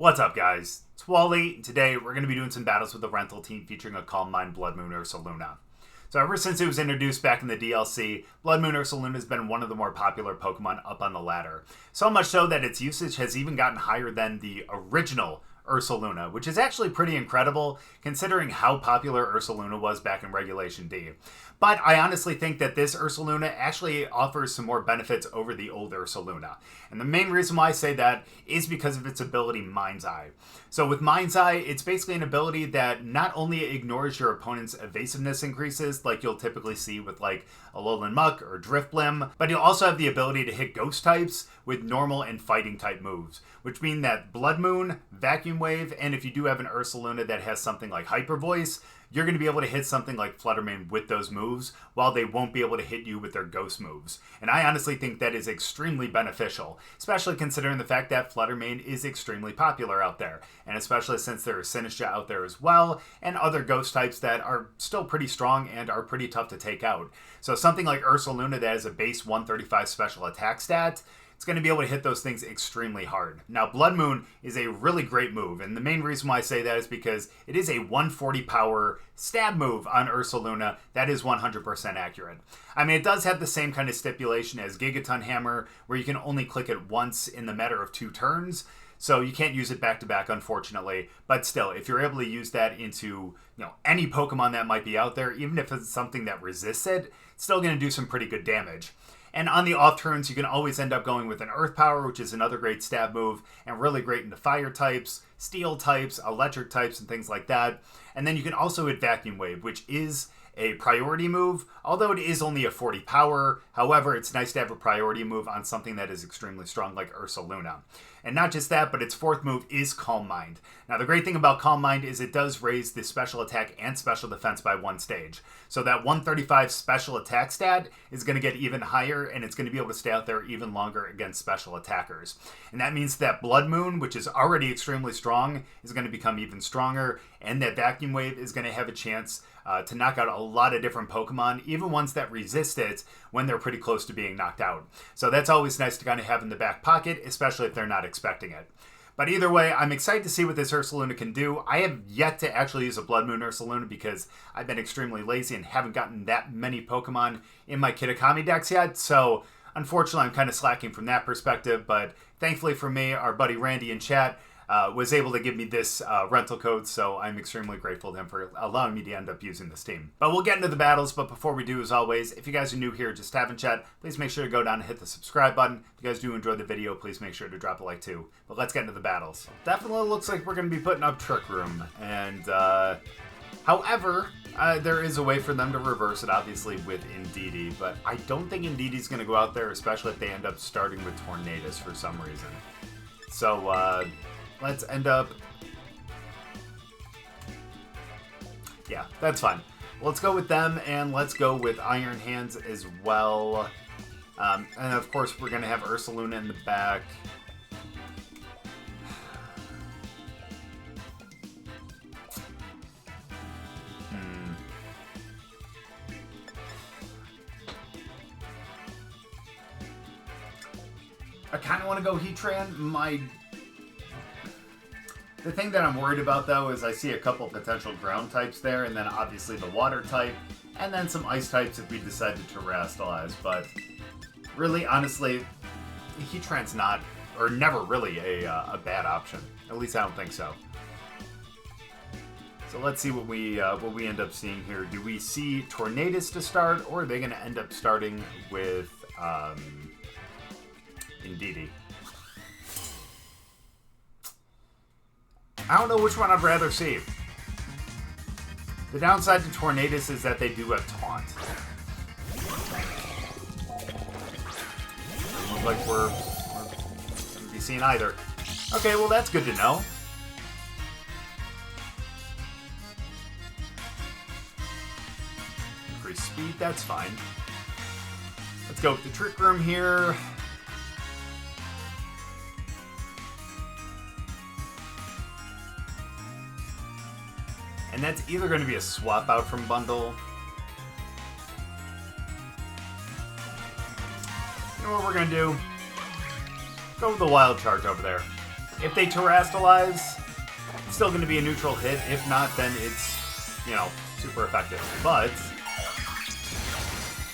What's up, guys? It's Wally, and today we're going to be doing some battles with the rental team featuring a called Mind Bloodmoon Ursaluna. So ever since it was introduced back in the DLC, Bloodmoon Ursaluna has been one of the more popular Pokemon up on the ladder. So much so that its usage has even gotten higher than the original Ursaluna, which is actually pretty incredible considering how popular Ursaluna was back in Regulation D. But I honestly think that this Ursaluna actually offers some more benefits over the old Ursaluna. And the main reason why I say that is because of its ability Mind's Eye. So with Mind's Eye, it's basically an ability that not only ignores your opponent's evasiveness increases, like you'll typically see with like Alolan Muck or Drifblim, but you'll also have the ability to hit ghost types with normal and fighting type moves, which mean that Blood Moon, Vacuum Wave, and if you do have an Ursaluna that has something like Hyper Voice, you're going to be able to hit something like Flutter Mane with those moves, while they won't be able to hit you with their ghost moves. And I honestly think that is extremely beneficial, especially considering the fact that Flutter Mane is extremely popular out there, and especially since there is Sinistcha out there as well, and other ghost types that are still pretty strong and are pretty tough to take out. So something like Ursaluna that has a base 135 special attack stat, it's going to be able to hit those things extremely hard. Now, Blood Moon is a really great move, and the main reason why I say that is because it is a 140 power stab move on Ursaluna that is 100% accurate. I mean, it does have the same kind of stipulation as Gigaton Hammer, where you can only click it once in the matter of 2 turns, so you can't use it back-to-back, unfortunately. But still, if you're able to use that into any Pokemon that might be out there, even if it's something that resists it, it's still going to do some pretty good damage. And on the off turns, you can always end up going with an Earth Power, which is another great stab move, and really great into fire types, steel types, electric types, and things like that. And then you can also hit Vacuum Wave, which is a priority move, although it is only a 40 power. However, it's nice to have a priority move on something that is extremely strong like Ursaluna. And not just that, but its 4th move is Calm Mind. Now, the great thing about Calm Mind is it does raise the special attack and special defense by 1 stage. So that 135 special attack stat is going to get even higher, and it's going to be able to stay out there even longer against special attackers. And that means that Blood Moon, which is already extremely strong, is going to become even stronger, and that Vacuum Wave is going to have a chance to knock out a lot of different Pokemon, even ones that resist it when they're pretty close to being knocked out. So that's always nice to kind of have in the back pocket, especially if they're not expecting it. But either way, I'm excited to see what this Ursaluna can do. I have yet to actually use a Blood Moon Ursaluna because I've been extremely lazy and haven't gotten that many Pokemon in my Kitakami decks yet, so unfortunately I'm kind of slacking from that perspective, but thankfully for me, our buddy Randy in chat was able to give me this rental code, so I'm extremely grateful to him for allowing me to end up using this team. But we'll get into the battles, but before we do, as always, if you guys are new here, just having chat, please make sure to go down and hit the subscribe button. If you guys do enjoy the video, please make sure to drop a like too. But let's get into the battles. Definitely looks like we're going to be putting up Trick Room, and however, there is a way for them to reverse it, obviously, with Indeedee, but I don't think Indeedee's going to go out there, especially if they end up starting with Tornadus for some reason. So, let's end up... yeah, that's fine. Let's go with them, and let's go with Iron Hands as well. And of course, we're going to have Ursaluna in the back. I kind of want to go Heatran. The thing that I'm worried about, though, is I see a couple potential ground types there, and then obviously the water type, and then some ice types if we decide to terrestrialize. But really, honestly, Heatran's not, or never really, a bad option. At least I don't think so. So let's see what we end up seeing here. Do we see Tornadus to start, or are they going to end up starting with Indeedee? I don't know which one I'd rather see. The downside to Tornadus is that they do have Taunt. Doesn't look like we're going to be seeing either. Okay, well that's good to know. Increase speed, that's fine. Let's go with the Trick Room here. And that's either going to be a swap out from Bundle. You know what we're going to do? Go with the Wild Charge over there. If they terastalize, it's still going to be a neutral hit. If not, then it's, you know, super effective. But,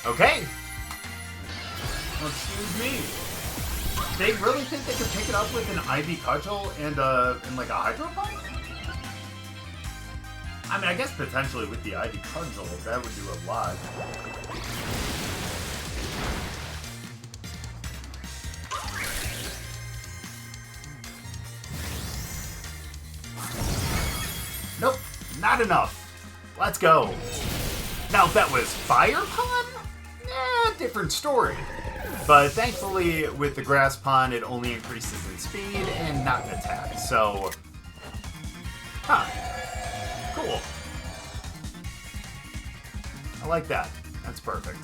okay. Well, excuse me. They really think they could pick it up with an Ivy Cudgel and like a Hydro Pump? I mean, I guess potentially with the Ivy Cudgel, that would do a lot. Nope, not enough. Let's go. Now, if that was Fire Pond, different story. But thankfully, with the Grass Pond, it only increases in speed and not in attack. So, cool. I like that. That's perfect.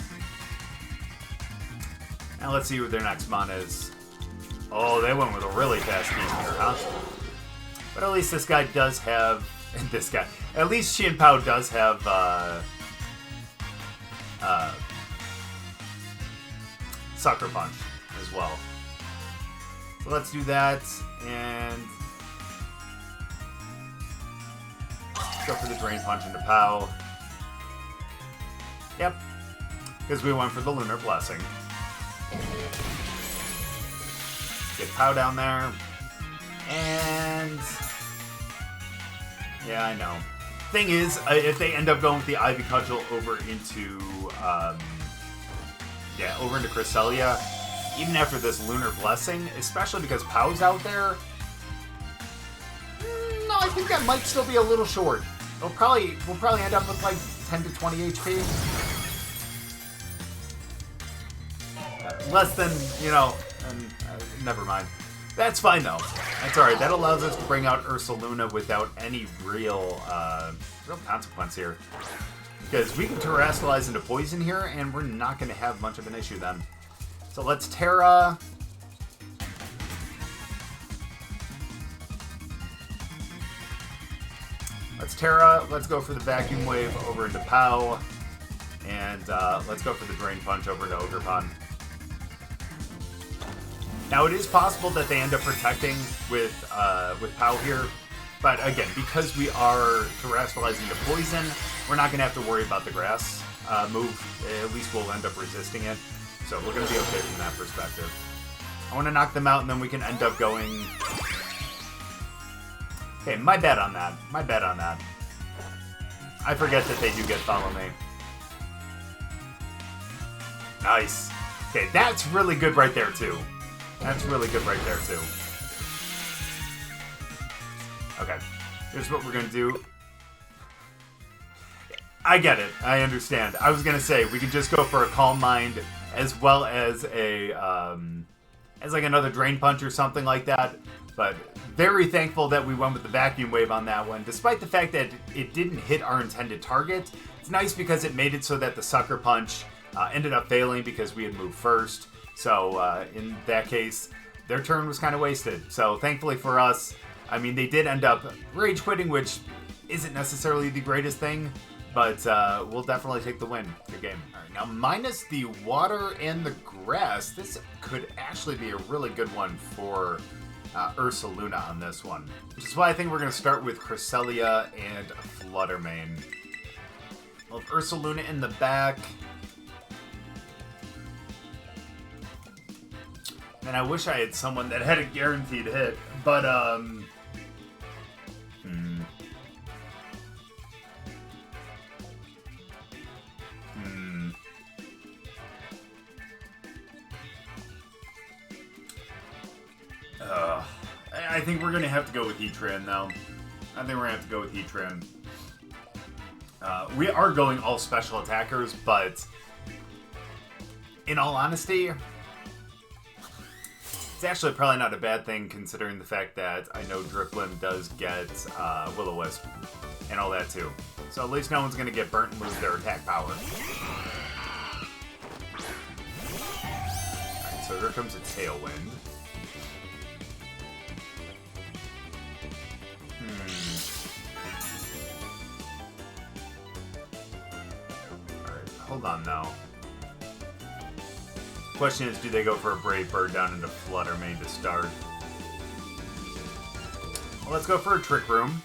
Now let's see what their next mon is. Oh, they went with a really fast game here, huh? But at least this guy does have... This guy. At least Shin Pao does have, Sucker Punch as well. So let's do that, and... go for the Drain Punch into Pao. Yep. Because we went for the Lunar Blessing. Get Pao down there. And... yeah, I know. Thing is, if they end up going with the Ivy Cudgel over into, over into Cresselia, even after this Lunar Blessing, especially because Pao's out there, no, I think that might still be a little short. We'll probably end up with like 10 to 20 HP. Less than, never mind. That's fine, though. That's alright. That allows us to bring out Ursaluna without any real consequence here. Because we can terastalize into poison here, and we're not going to have much of an issue then. So let's Terra. Let's go for the Vacuum Wave over into Pao. And let's go for the Drain Punch over to Ogerpon. Now, it is possible that they end up protecting with Pao here, but again, because we are terastalizing the poison, we're not going to have to worry about the grass move. At least we'll end up resisting it, so we're going to be okay from that perspective. I want to knock them out, and then we can end up going... Okay, my bad on that. I forget that they do get Follow Me. Nice. Okay, that's really good right there, too. That's really good right there, too. Okay. Here's what we're going to do. I get it. I understand. I was going to say, we can just go for a Calm Mind as well as a, as like another Drain Punch or something like that. But very thankful that we went with the Vacuum Wave on that one. Despite the fact that it didn't hit our intended target, it's nice because it made it so that the Sucker Punch ended up failing because we had moved first. So, in that case, their turn was kind of wasted. So, thankfully for us, I mean, they did end up rage quitting, which isn't necessarily the greatest thing, but we'll definitely take the win. Good game. All right, now, minus the water and the grass, this could actually be a really good one for Ursaluna on this one. Which is why I think we're going to start with Cresselia and Flutter Mane. Well, Ursaluna in the back... And I wish I had someone that had a guaranteed hit, but, I think we're going to have to go with Heatran, though. I think we're going to have to go with Heatran. We are going all special attackers, but in all honesty... It's actually probably not a bad thing considering the fact that I know Drifblim does get Will-O-Wisp and all that too. So at least no one's going to get burnt and lose their attack power. Alright, so here comes a Tailwind. Alright, hold on now. Question is, do they go for a Brave Bird down into Flutter Mane to start? Let's go for a Trick Room.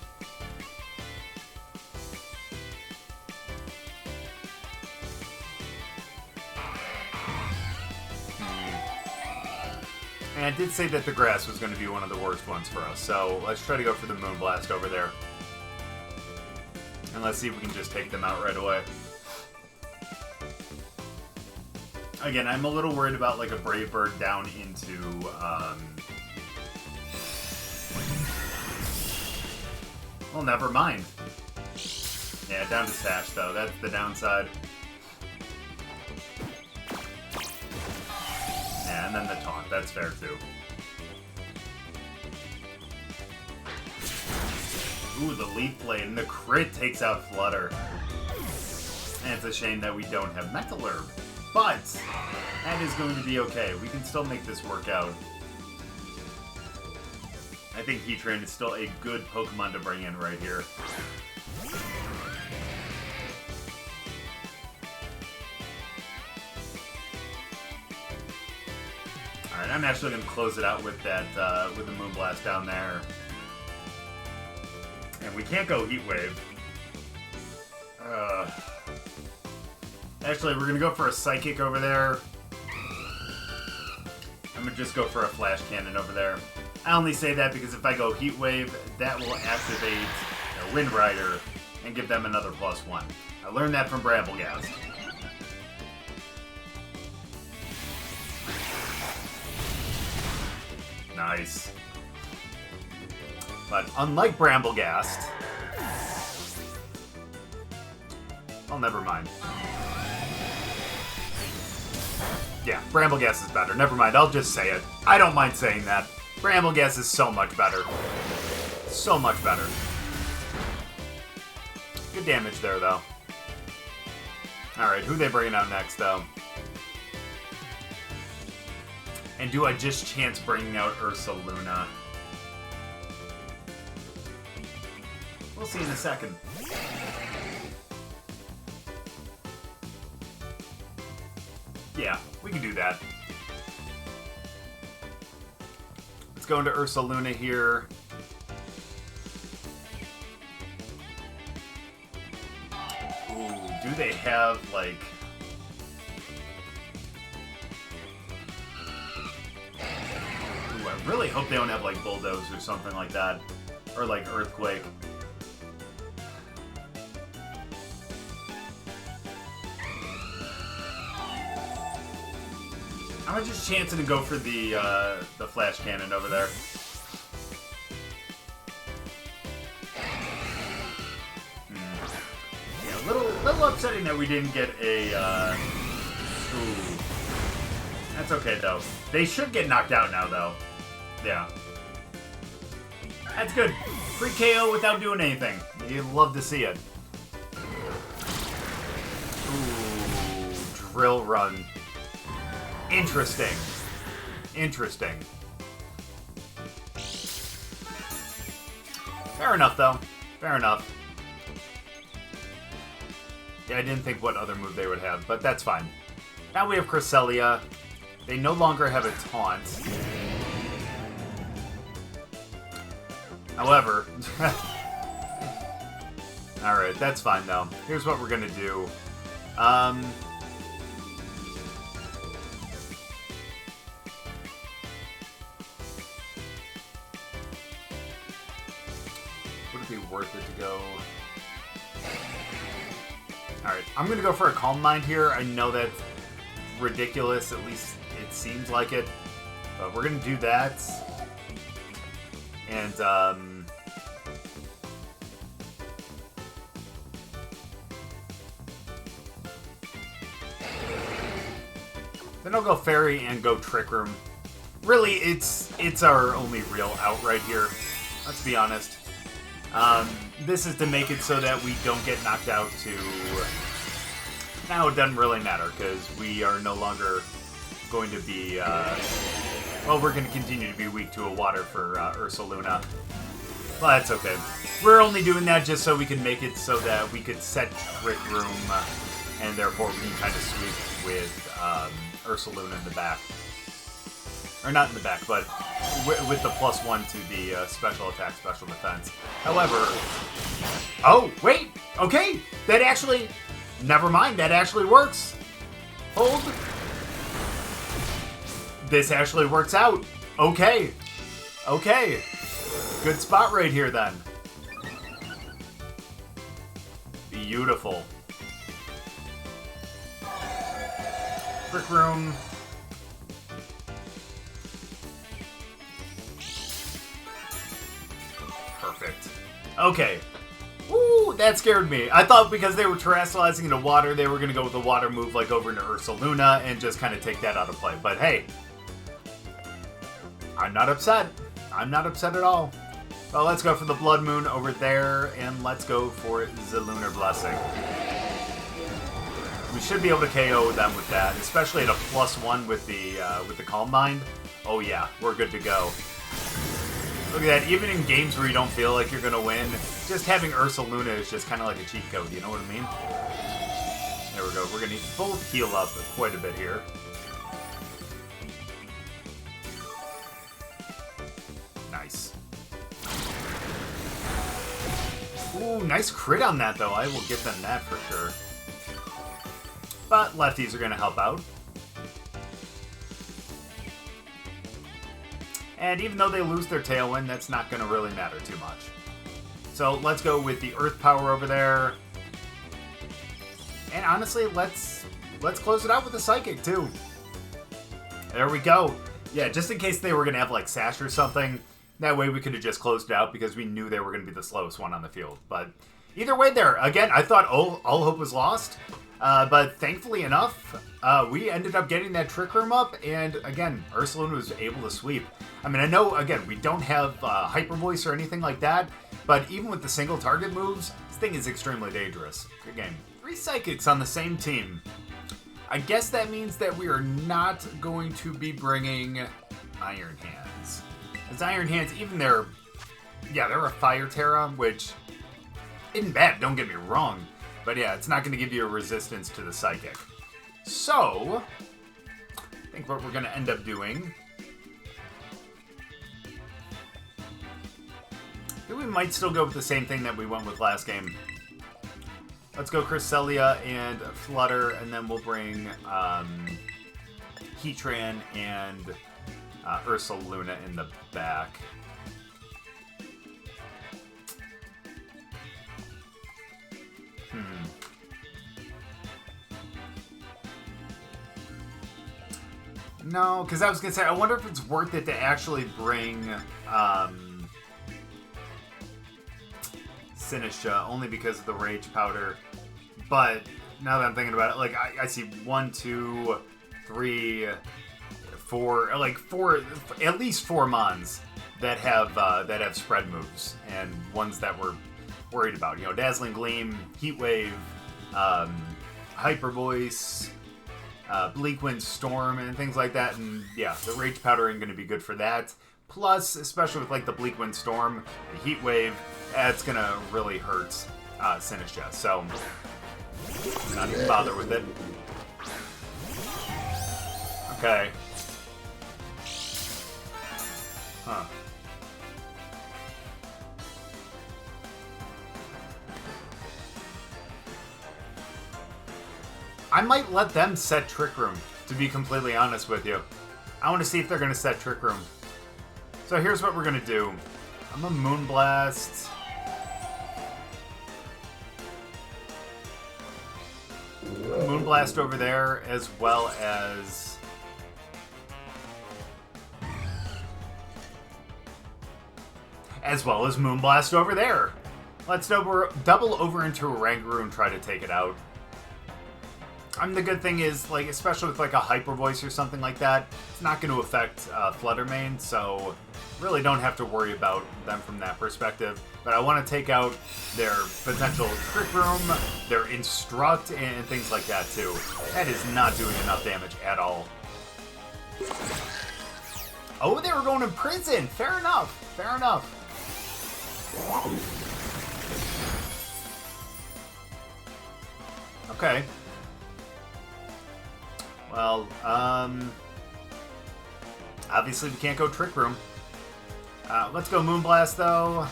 And I did say that the grass was going to be one of the worst ones for us, so let's try to go for the Moonblast over there. And let's see if we can just take them out right away. Again, I'm a little worried about like a Brave Bird down into... Well, never mind. Yeah, down to Sash, though. That's the downside. Yeah, and then the taunt. That's fair, too. Ooh, the Leaf Blade. And the crit takes out Flutter. And it's a shame that we don't have Metal Herb. But that is going to be okay. We can still make this work out. I think Heatran is still a good Pokemon to bring in right here. Alright, I'm actually going to close it out with that, with the Moonblast down there. And we can't go Heat Wave. Actually, we're going to go for a Psychic over there. I'm going to just go for a Flash Cannon over there. I only say that because if I go Heat Wave, that will activate a Wind Rider and give them another +1. I learned that from Bramblegast. Nice. But unlike Bramblegast... Oh, never mind. Yeah, Bramblegast is better. Never mind, I'll just say it. I don't mind saying that. Bramblegast is so much better. So much better. Good damage there, though. Alright, who they bringing out next, though? And do I just chance bringing out Ursaluna? We'll see in a second. Yeah, we can do that. Let's go into Ursaluna here. Ooh, do they have, like... Ooh, I really hope they don't have, like, Bulldoze or something like that. Or, like, Earthquake. I'm just chancing to go for the Flash Cannon over there. Yeah, a little upsetting that we didn't get a, Ooh. That's okay, though. They should get knocked out now, though. Yeah. That's good. Free KO without doing anything. You'd love to see it. Ooh, Drill Run. Interesting. Interesting. Fair enough, though. Fair enough. Yeah, I didn't think what other move they would have, but that's fine. Now we have Cresselia. They no longer have a taunt. However... Alright, that's fine, though. Here's what we're gonna do. Would it be worth it to go... Alright, I'm going to go for a Calm Mind here. I know that's ridiculous, at least it seems like it. But we're going to do that. And, then I'll go Fairy and go Trick Room. Really, it's our only real out right here. Let's be honest. This is to make it so that we don't get knocked out to... Now it doesn't really matter, because we are no longer going to be... well, we're going to continue to be weak to a water for Ursaluna. Well, that's okay. We're only doing that just so we can make it so that we could set Trick Room, and therefore we can kind of sweep with Ursaluna in the back. Or not in the back, but with the +1 to the special attack, special defense. However... Oh, wait! Okay! That actually... Never mind, that actually works. Hold. This actually works out. Okay. Okay. Good spot right here, then. Beautiful. Brick Room. Perfect. Okay. Woo, that scared me. I thought because they were terrestrializing into water, they were going to go with a water move like over into Ursaluna and just kind of take that out of play. But hey, I'm not upset. I'm not upset at all. Well, let's go for the Blood Moon over there, and let's go for the Lunar Blessing. We should be able to KO them with that, especially at a +1 with the Calm Mind. Oh yeah, we're good to go. Look at that, even in games where you don't feel like you're going to win, just having Ursaluna is just kind of like a cheat code, you know what I mean? There we go, we're going to both heal up quite a bit here. Nice. Ooh, nice crit on that though, I will give them that for sure. But lefties are going to help out. And even though they lose their Tailwind, that's not going to really matter too much. So let's go with the Earth Power over there. And honestly, let's close it out with the Psychic too. There we go. Yeah, just in case they were going to have like Sash or something, that way we could have just closed it out because we knew they were going to be the slowest one on the field. But either way there, again, I thought all hope was lost. But thankfully enough, we ended up getting that Trick Room up, and again, Ursaluna was able to sweep. I mean, I know, again, we don't have Hyper Voice or anything like that, but even with the single target moves, this thing is extremely dangerous. Good game. 3 Psychics on the same team. I guess that means that we are not going to be bringing Iron Hands. As Iron Hands, even they're a Fire Terra, which isn't bad, don't get me wrong. But yeah, it's not going to give you a resistance to the Psychic. So, I think what we're going to end up doing... I think we might still go with the same thing that we went with last game. Let's go Cresselia and Flutter, and then we'll bring Heatran and Ursaluna in the back. No, because I was going to say, I wonder if it's worth it to actually bring Sinistcha, only because of the Rage Powder. But now that I'm thinking about it, like, I see 1, 2, 3, 4, like at least 4 Mons that have spread moves, and ones that we're worried about. You know, Dazzling Gleam, Heat Wave, Hyper Voice, Bleak Wind Storm, and things like that. And yeah, the Rage Powder ain't going to be good for that. Plus, especially with like the Bleak Wind Storm, the Heat Wave, that's going to really hurt Sinistcha. So, not even bother with it. Okay. Huh. I might let them set Trick Room, to be completely honest with you. I want to see if they're going to set Trick Room. So here's what we're going to do. I'm going to Moonblast. Moonblast over there, as well as... Moonblast over there. Let's double over into Oranguru and try to take it out. The good thing is, like, especially with like a Hyper Voice or something like that, it's not going to affect Flutter Mane, so really don't have to worry about them from that perspective. But I want to take out their potential Trick Room, their Instruct, and things like that too. That is not doing enough damage at all. Oh, they were going in prison! Fair enough, fair enough. Okay. Well, Obviously, we can't go Trick Room. Let's go Moonblast, though.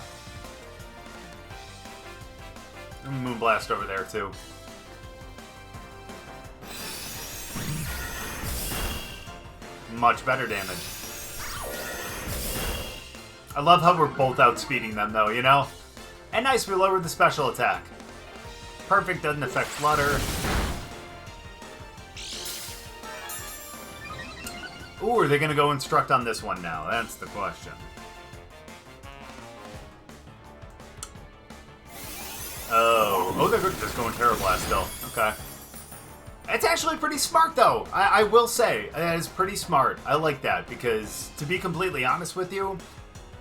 Moonblast over there, too. Much better damage. I love how we're both outspeeding them, though, you know? And nice, we lowered the special attack. Perfect, doesn't affect Flutter. Ooh, are they going to go Instruct on this one now? That's the question. Oh, they're just going Terra Blast still. Okay. It's actually pretty smart, though. I will say, that is pretty smart. I like that, because to be completely honest with you,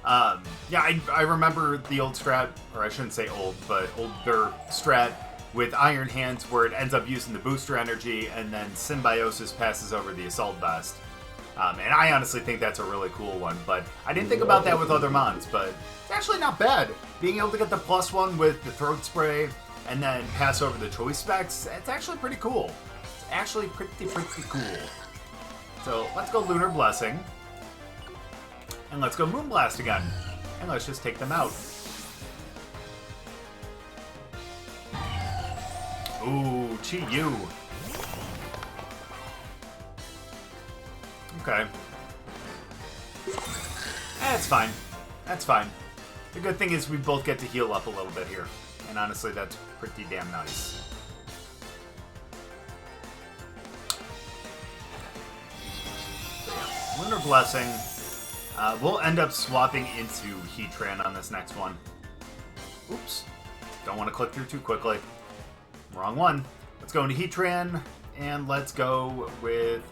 yeah, I remember the old strat, or I shouldn't say old, but older strat with Iron Hands where it ends up using the booster energy and then Symbiosis passes over the Assault Vest. And I honestly think that's a really cool one, but I didn't think about that with other mons, but it's actually not bad. Being able to get the +1 with the Throat Spray and then pass over the choice specs, it's actually pretty cool. It's actually pretty cool. So let's go Lunar Blessing. And let's go Moonblast again. And let's just take them out. Ooh, Chi-Yu. Okay. That's fine. That's fine. The good thing is we both get to heal up a little bit here. And honestly, that's pretty damn nice. So yeah, Lunar Blessing. We'll end up swapping into Heatran on this next one. Oops. Don't want to click through too quickly. Wrong one. Let's go into Heatran, and let's go with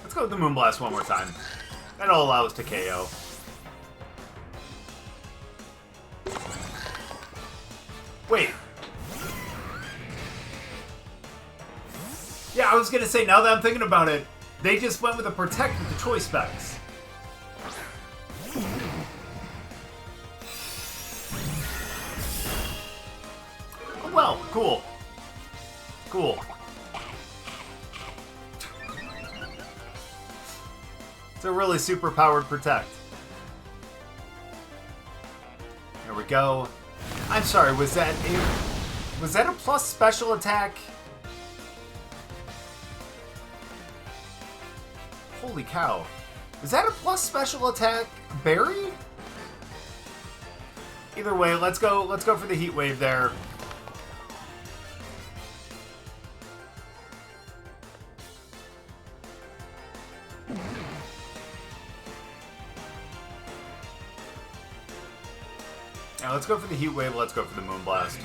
the Moonblast one more time. That'll allow us to KO. Wait. Yeah, I was gonna say, now that I'm thinking about it, they just went with a Protect with the choice specs. Oh well, cool. Cool. It's a really super powered Protect. There we go. I'm sorry, was that a plus special attack? Holy cow. Is that a plus special attack berry? Either way, let's go for the Heat Wave there. Now let's go for the Heat Wave, let's go for the Moonblast.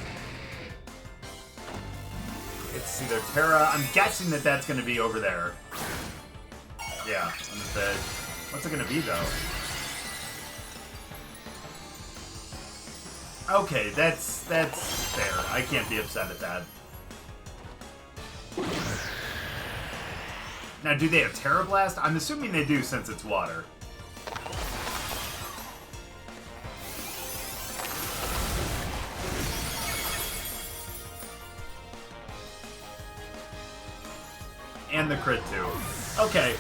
It's either Terra. I'm guessing that that's going to be over there. Yeah, on the bed. What's it going to be, though? Okay, that's fair. I can't be upset at that. Now, do they have Terra Blast? I'm assuming they do since it's water. And the crit, too. Okay.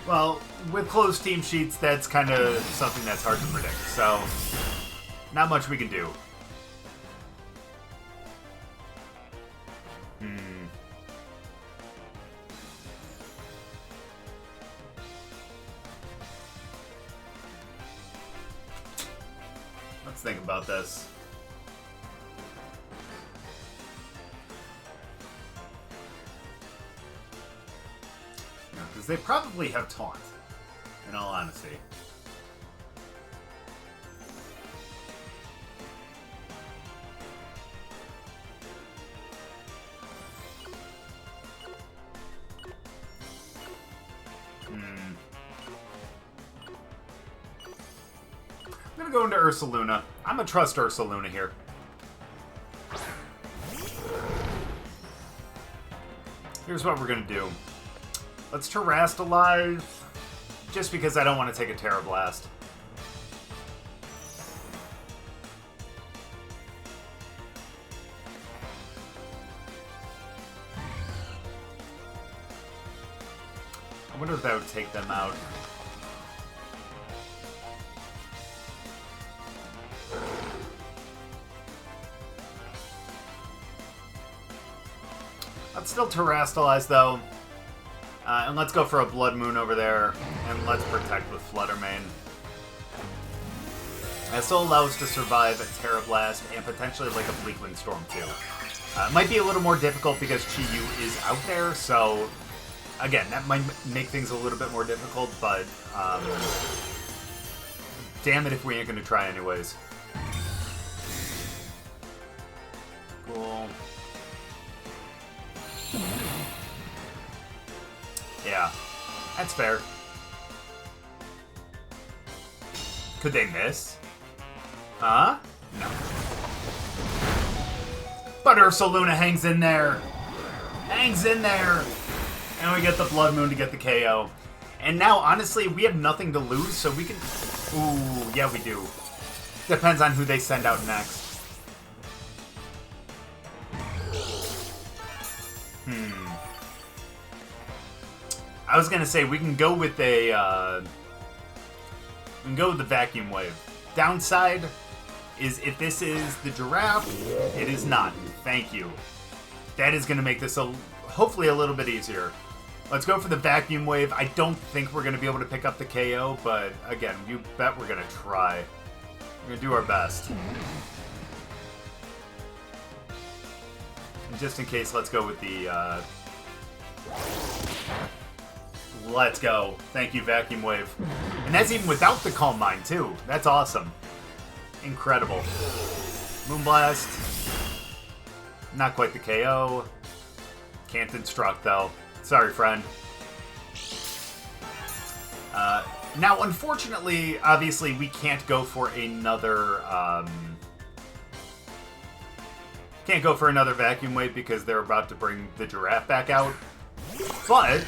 Well, with closed team sheets, that's kind of something that's hard to predict. So, not much we can do. Let's think about this. Because they probably have Taunt, in all honesty. I'm gonna go into Ursaluna. I'm gonna trust Ursaluna here. Here's what we're gonna do. Let's Terrastalize, just because I don't want to take a Terra Blast. I wonder if that would take them out. Let's still Terrastalize, though. And let's go for a Blood Moon over there. And let's protect with Flutter Mane. This will allow us to survive a Terra Blast and potentially like a Bleakwind Storm, too. It might be a little more difficult because Chi-Yu is out there, so... Again, that might make things a little bit more difficult, but... damn it if we ain't gonna try anyways. Cool. Yeah, that's fair. Could they miss? Huh? No. But Ursaluna hangs in there. Hangs in there. And we get the Blood Moon to get the KO. And now, honestly, we have nothing to lose, so we can... Ooh, yeah, we do. Depends on who they send out next. I was gonna say we can go with a we can go with the Vacuum Wave. Downside is if this is the Giraffe, it is not. Thank you. That is gonna make this hopefully a little bit easier. Let's go for the Vacuum Wave. I don't think we're gonna be able to pick up the KO, but again, you bet we're gonna try. We're gonna do our best. And just in case, let's go with the let's go. Thank you, Vacuum Wave. And that's even without the Calm Mind, too. That's awesome. Incredible. Moonblast. Not quite the KO. Can't Instruct, though. Sorry, friend. Now, unfortunately, obviously, we can't go for another... can't go for another Vacuum Wave because they're about to bring the Giraffe back out. But...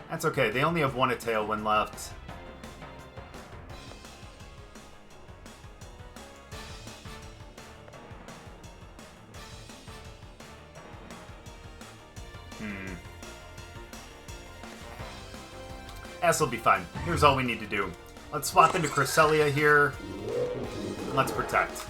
that's okay. They only have one Tailwind left. This'll be fine. Here's all we need to do. Let's swap into Cresselia here. And let's protect.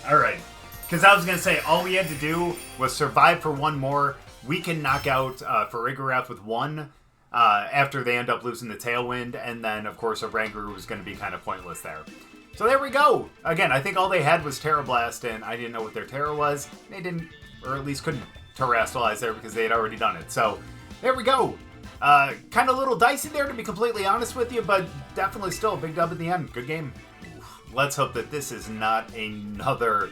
Alright. Because I was going to say, all we had to do was survive for one more. We can knock out Farigiraf with one after they end up losing the Tailwind. And then, of course, a Rangaroo was going to be kind of pointless there. So there we go. Again, I think all they had was Terra Blast, and I didn't know what their Terra was. They didn't, or at least couldn't Terrastalize there because they had already done it. So there we go. Kind of a little dicey there, to be completely honest with you, but definitely still a big dub at the end. Good game. Let's hope that this is not another...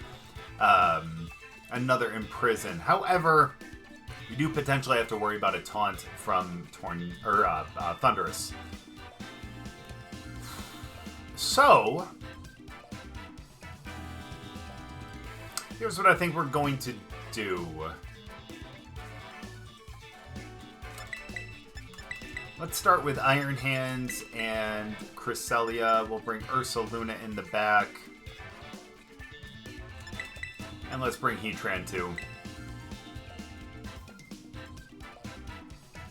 another Imprison. However, we do potentially have to worry about a taunt from Thunderous. So, here's what I think we're going to do. Let's start with Iron Hands and Cresselia. We'll bring Ursaluna in the back. And let's bring Heatran too.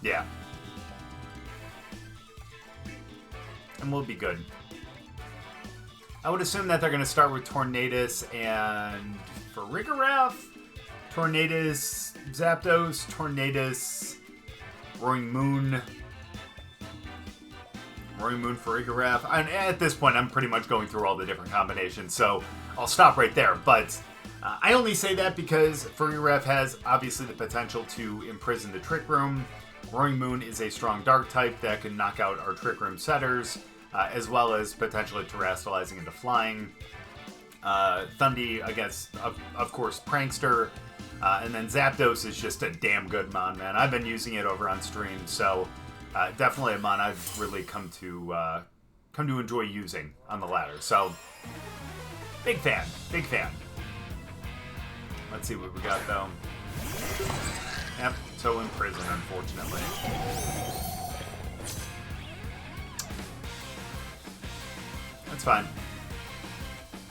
Yeah. And we'll be good. I would assume that they're going to start with Tornadus and Farigiraf. Tornadus, Zapdos, Tornadus, Roaring Moon. Roaring Moon, Farigiraf. And at this point, I'm pretty much going through all the different combinations, so I'll stop right there. But I only say that because Farigiraf has obviously the potential to imprison the Trick Room. Roaring Moon is a strong Dark type that can knock out our Trick Room setters, as well as potentially Terrastalizing into Flying. Thundy against, of course, Prankster. And then Zapdos is just a damn good mon, man. I've been using it over on stream, so definitely a mon I've really come to enjoy using on the ladder. So, big fan, big fan. Let's see what we got, though. Yep, so Imprison, unfortunately. That's fine.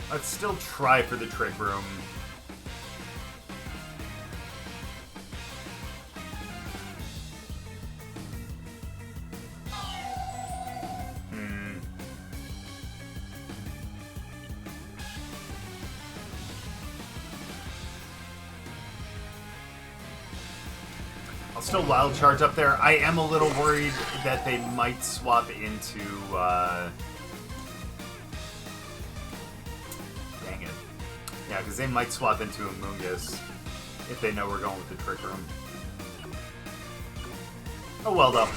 Let's still try for the Trick Room. Still Wild Charge up there. I am a little worried that they might swap into... Dang it. Yeah, because they might swap into Amoonguss if they know we're going with the Trick Room. Oh well, though.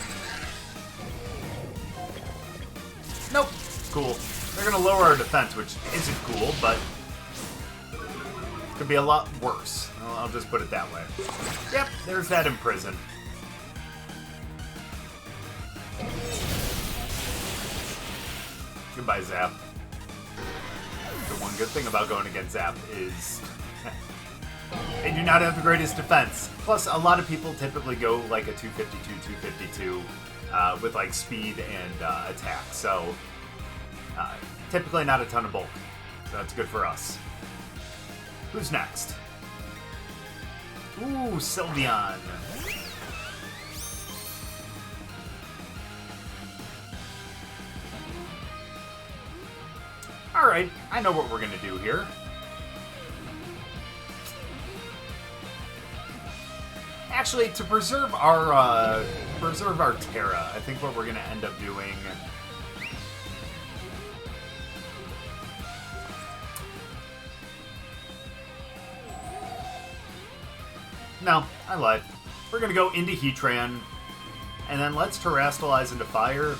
Nope. Cool. They're going to lower our defense, which isn't cool, but could be a lot worse. I'll just put it that way. Yep, there's that Imprison. Goodbye, Zap. The one good thing about going against Zap is they do not have the greatest defense. Plus, a lot of people typically go like a 252 with like speed and attack. So, typically not a ton of bulk. So that's good for us. Who's next? Ooh, Sylveon. Alright, I know what we're gonna do here. Actually, to preserve our Terra, I think what we're gonna end up doing... No, I lied. We're gonna go into Heatran, and then let's Terrastalize into Fire.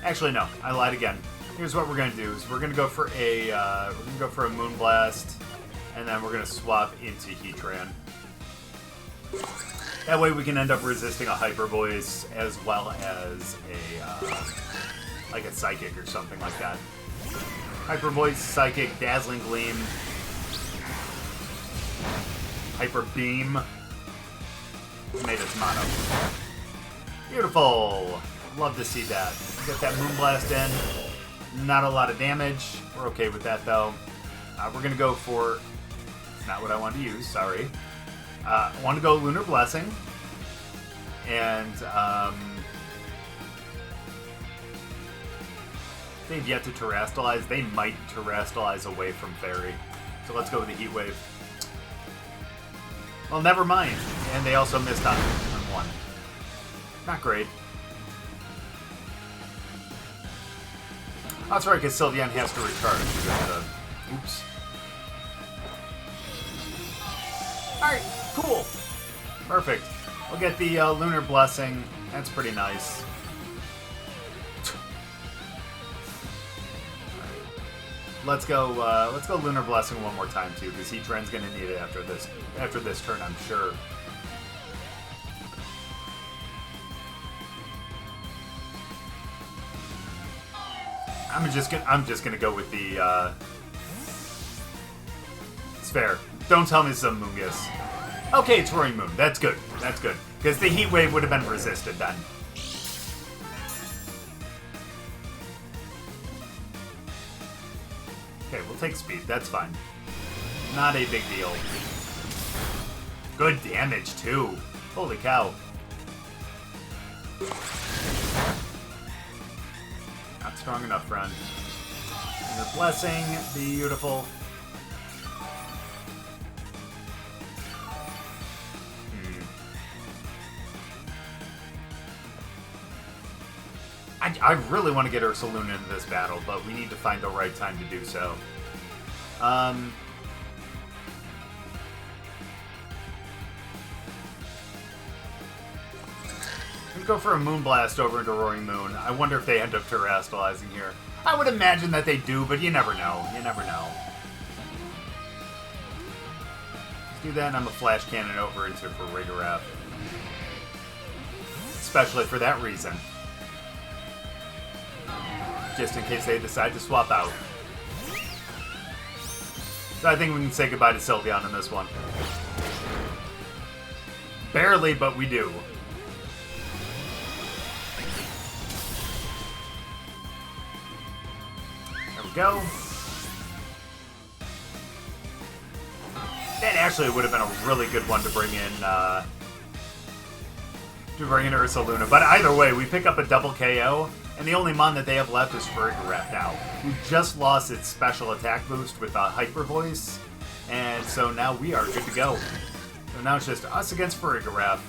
Actually, no, I lied again. Here's what we're gonna do: is we're gonna go for a Moonblast, and then we're gonna swap into Heatran. That way, we can end up resisting a Hyper Voice as well as a like a Psychic or something like that. Hyper Voice, Psychic, Dazzling Gleam. Hyper Beam. Made us mono. Beautiful. Love to see that. Get that Moonblast in. Not a lot of damage. We're okay with that, though. We're going to go for... It's not what I wanted to use. Sorry. I want to go Lunar Blessing. And, they've yet to Terrastalize. They might Terrastalize away from Fairy. So let's go with the Heat Wave. Well, never mind. And they also missed on one. Not great. Oh, that's right, because Sylveon has to recharge. Oops. Alright, cool. Perfect. We'll get the Lunar Blessing. That's pretty nice. Let's go Lunar Blessing one more time too, because Heatran's gonna need it after this turn, I'm sure. I'm just gonna go with the it's fair. Don't tell me it's a Amoonguss. Okay, it's Roaring Moon. That's good. That's good. Because the Heat Wave would have been resisted then. Okay, we'll take speed. That's fine. Not a big deal. Good damage, too. Holy cow. Not strong enough, friend. Your blessing. Beautiful. I really want to get Ursaluna into this battle, but we need to find the right time to do so. Let's go for a Moonblast over into Roaring Moon. I wonder if they end up Terrastalizing here. I would imagine that they do, but you never know. You never know. Let's do that, and I'm a Flash Cannon over into for Rigorap. Especially for that reason. Just in case they decide to swap out. So I think we can say goodbye to Sylveon in this one. Barely, but we do. There we go. That actually would have been a really good one to bring in Ursaluna. But either way, we pick up a double KO. And the only mon that they have left is Rigorap now, who just lost its special attack boost with a Hyper Voice. And so now we are good to go. So now it's just us against Farigiraf.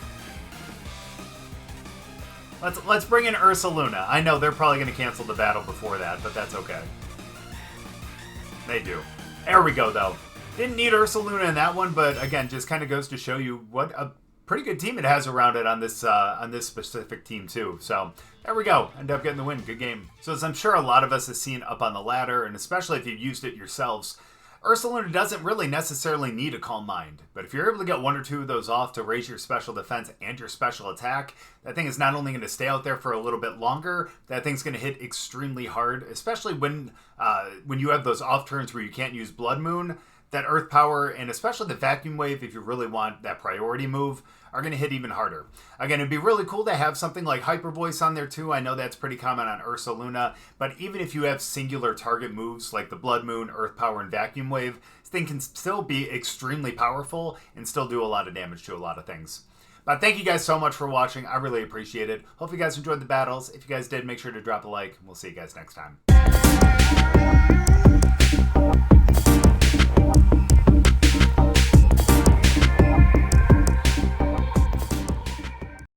Let's bring in Ursaluna. I know they're probably going to cancel the battle before that, but that's okay. They do. There we go, though. Didn't need Ursaluna in that one, but again, just kind of goes to show you what a pretty good team it has around it on this specific team too. So there we go. End up getting the win. Good game. So as I'm sure a lot of us have seen up on the ladder, and especially if you've used it yourselves, Ursaluna doesn't really necessarily need a Calm Mind, but if you're able to get 1 or 2 of those off to raise your special defense and your special attack, that thing is not only going to stay out there for a little bit longer, that thing's going to hit extremely hard, especially when you have those off turns where you can't use Blood Moon. That Earth Power, and especially the Vacuum Wave, if you really want that priority move, are going to hit even harder. Again, it'd be really cool to have something like Hyper Voice on there too. I know that's pretty common on Ursaluna, but even if you have singular target moves like the Blood Moon, Earth Power, and Vacuum Wave, this thing can still be extremely powerful and still do a lot of damage to a lot of things. But thank you guys so much for watching. I really appreciate it. Hope you guys enjoyed the battles. If you guys did, make sure to drop a like. We'll see you guys next time.